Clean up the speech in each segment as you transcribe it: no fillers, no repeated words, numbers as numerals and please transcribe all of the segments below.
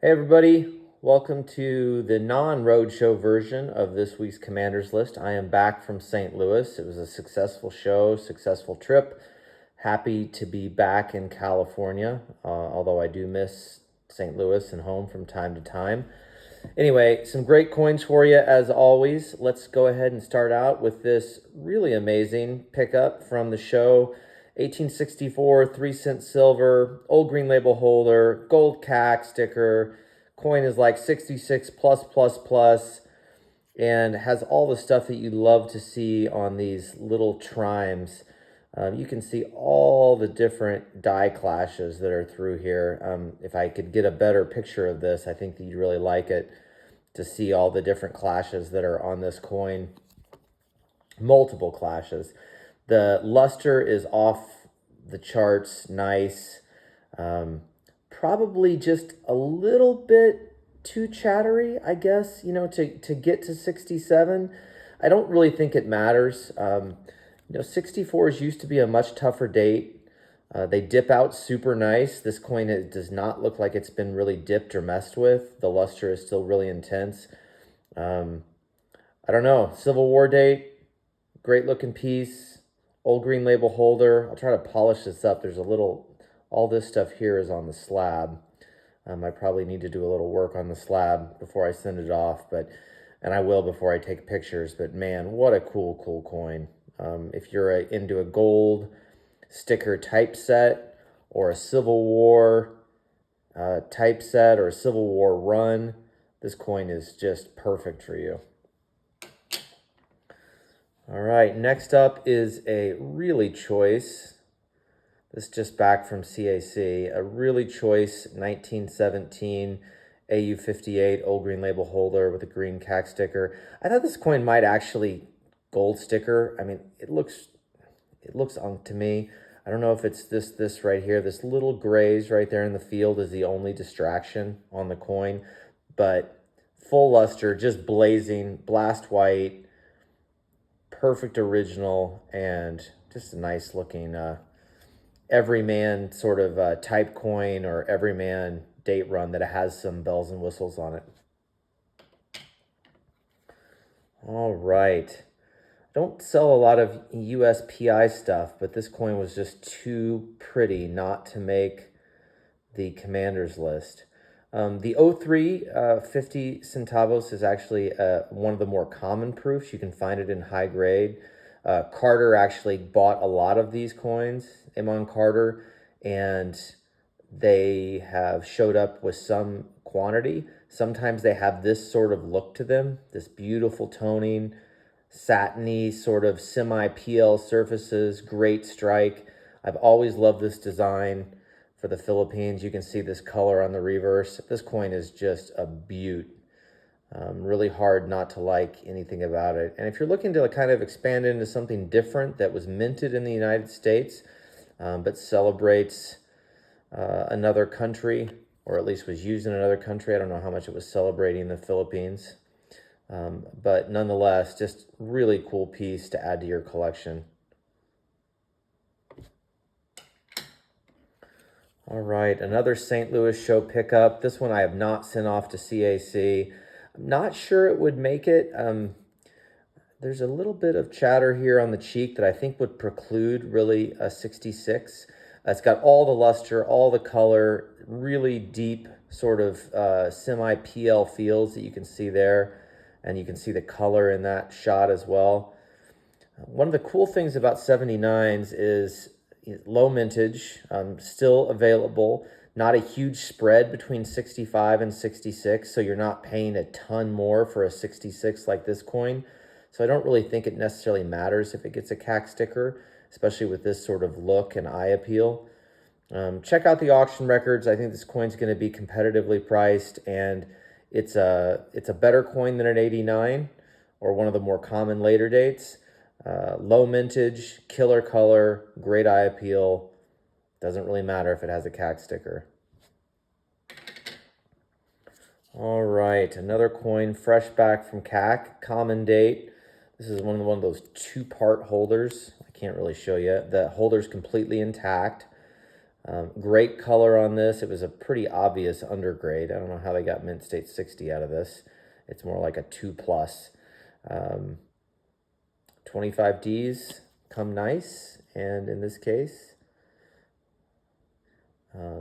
Hey everybody, welcome to the non-roadshow version of this week's Commanders List. I am back from St. Louis. It was a successful show, successful trip. Happy to be back in California, although I do miss St. Louis and home from time to time. Anyway, some great coins for you as always. Let's go ahead and start out with this really amazing pickup from the show. 1864, 3-cent silver, old green label holder, gold CAC sticker. Coin is like 66 plus plus plus and has all the stuff that you love to see on these little trimes. You can see all the different die clashes that are through here. If I could get a better picture of this, I think that you'd really like it to see all the different clashes that are on this coin. Multiple clashes. The luster is off the charts, nice. Probably just a little bit too chattery, I guess, to get to 67. I don't really think it matters. 64s used to be a much tougher date. They dip out super nice. This coin does not look like it's been really dipped or messed with. The luster is still really intense. I don't know. Civil War date, great looking piece. Old green label holder. I'll try to polish this up. There's all this stuff here is on the slab. I probably need to do a little work on the slab before I send it off, and I will before I take pictures. But man, what a cool coin. If you're into a gold sticker typeset or a Civil War typeset or a Civil War run, this coin is just perfect for you. All right, next up is a really choice. This is just back from CAC. A really choice 1917 AU58 old green label holder with a green CAC sticker. I thought this coin might actually gold sticker. I mean, it looks to me. I don't know if it's this right here. This little grays right there in the field is the only distraction on the coin, but full luster, just blazing, blast white. Perfect original and just a nice looking everyman sort of type coin or everyman date run that has some bells and whistles on it. All right. Don't sell a lot of USPI stuff, but this coin was just too pretty not to make the Commanders List. The 03 50 centavos is actually one of the more common proofs. You can find it in high grade. Carter actually bought a lot of these coins, Amon Carter, and they have showed up with some quantity. Sometimes they have this sort of look to them, this beautiful toning, satiny sort of semi-PL surfaces, great strike. I've always loved this design. For the Philippines, you can see this color on the reverse. This coin is just a beaut. Really hard not to like anything about it. And if you're looking to kind of expand into something different that was minted in the United States, but celebrates another country, or at least was used in another country, I don't know how much it was celebrating the Philippines. But nonetheless, just really cool piece to add to your collection. All right, another St. Louis show pickup. This one I have not sent off to CAC. I'm not sure it would make it. There's a little bit of chatter here on the cheek that I think would preclude really a 66. It's got all the luster, all the color, really deep sort of semi-PL feels that you can see there. And you can see the color in that shot as well. One of the cool things about 79s is low mintage, still available, not a huge spread between 65 and 66, so you're not paying a ton more for a 66 like this coin. So I don't really think it necessarily matters if it gets a CAC sticker, especially with this sort of look and eye appeal. Check out the auction records. I think this coin's going to be competitively priced, and it's a better coin than an 89 or one of the more common later dates. Low mintage, killer color, great eye appeal. Doesn't really matter if it has a CAC sticker. All right, another coin fresh back from CAC, common date. This is one of those two-part holders. I can't really show you. The holder's completely intact. Great color on this. It was a pretty obvious undergrade. I don't know how they got Mint State 60 out of this. It's more like a 2+. 25Ds come nice, and in this case,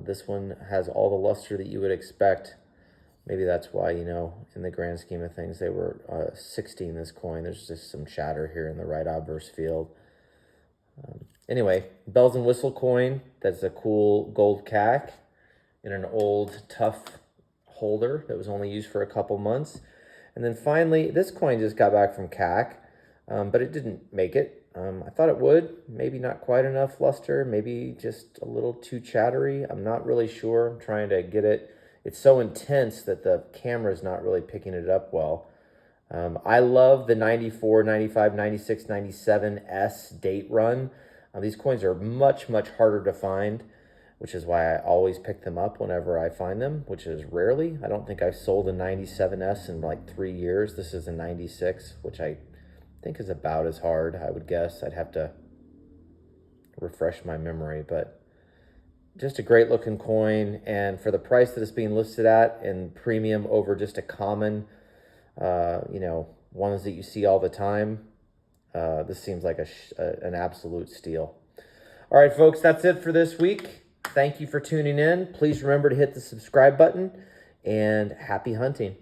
this one has all the luster that you would expect. Maybe that's why, you know, in the grand scheme of things, they were 60 in this coin. There's just some chatter here in the right obverse field. Anyway, bells and whistle coin. That's a cool gold CAC in an old, tough holder that was only used for a couple months. And then finally, this coin just got back from CAC, but it didn't make it. I thought it would. Maybe not quite enough luster, maybe just a little too chattery. I'm not really sure. I'm trying to get it. It's so intense that the camera's not really picking it up well. I love the 94, 95, 96, 97S date run. These coins are much, much harder to find, which is why I always pick them up whenever I find them, which is rarely. I don't think I've sold a 97S in like 3 years. This is a 96, which I think is about as hard, I would guess. I'd have to refresh my memory, but just a great looking coin. And for the price that it's being listed at, and premium over just a common, you know, ones that you see all the time, this seems like an absolute steal. All right, folks, that's it for this week. Thank you for tuning in. Please remember to hit the subscribe button, and happy hunting.